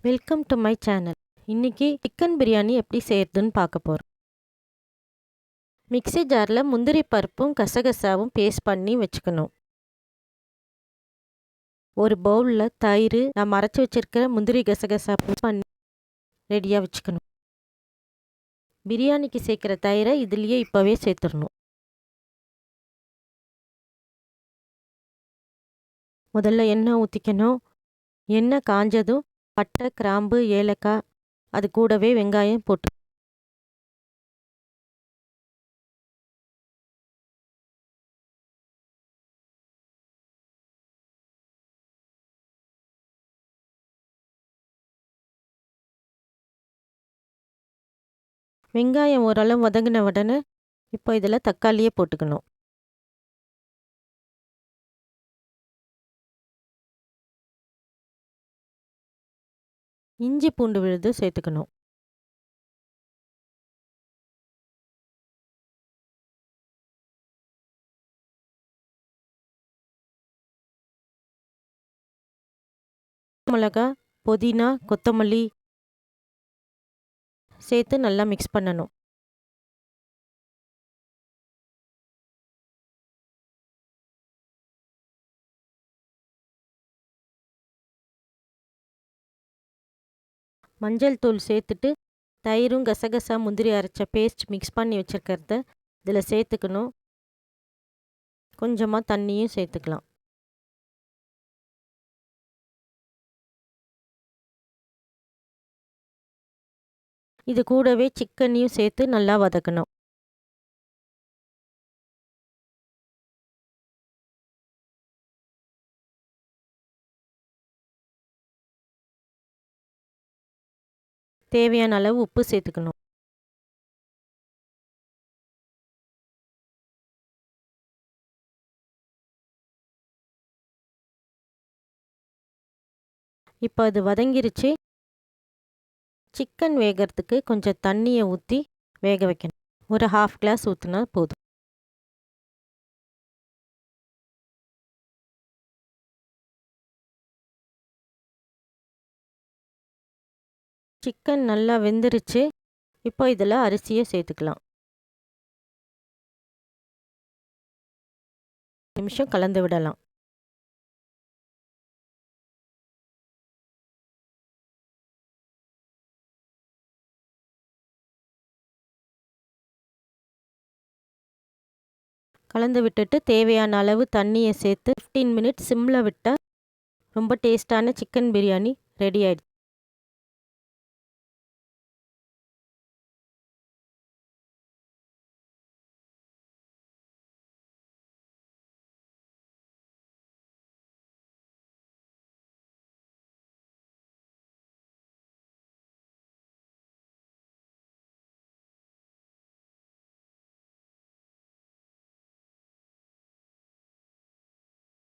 Welcome to my channel. இன்னைக்கு chicken biryani எப்படி செய்யறதுன்னு பார்க்க போகிறோம். மிக்ஸி ஜாரில் முந்திரி பருப்பும் கசகசாவும் பேஸ்ட் பண்ணி வச்சுக்கணும். ஒரு பவுலில் தயிர், நான் மறைச்சி வச்சிருக்கிற முந்திரி கசகசா பண்ணி ரெடியாக வச்சுக்கணும். பிரியாணிக்கு சேர்க்குற தயிரை இதுலேயே இப்போவே சேர்த்துடணும். முதல்ல எண்ணெய் ஊற்றிக்கணும். எண்ணெய் காஞ்சதும் பட்டை, கிராம்பு, ஏலக்காய், அது கூடவே வெங்காயம் போட்டு வெங்காயம் ஓரளவு வதங்கின உடனே இப்போ இதில் தக்காளியே போட்டுக்கணும். இஞ்சி பூண்டு விழுது சேர்த்துக்கணும். மிளகா, புதினா, கொத்தமல்லி சேர்த்து நல்லா மிக்ஸ் பண்ணணும். மஞ்சள் தூள் சேர்த்துட்டு தயிரும் கசகசா முந்திரி அரைச்ச பேஸ்ட் மிக்ஸ் பண்ணி வச்சுருக்கிறத இதில் சேர்த்துக்கணும். கொஞ்சமாக தண்ணியும் சேர்த்துக்கலாம். இது கூடவே சிக்கனையும் சேர்த்து நல்லா வதக்கணும். தேவையான அளவு உப்பு சேர்த்துக்கணும். இப்போ அது வதங்கிருச்சு. சிக்கன் வேகிறதுக்கு கொஞ்சம் தண்ணியை ஊற்றி வேக வைக்கணும். ஒரு 1/2 கிளாஸ் ஊற்றினா போதும். சிக்கன் நல்லா வெந்துருச்சு. இப்போ இதில் அரிசியை சேர்த்துக்கலாம். நிமிஷம் கலந்து விடலாம். கலந்து விட்டுட்டு தேவையான அளவு தண்ணியை சேர்த்து 15 மினிட்ஸ் சிம்மில் விட்டால் ரொம்ப டேஸ்டான சிக்கன் பிரியாணி ரெடி ஆயிடுச்சு.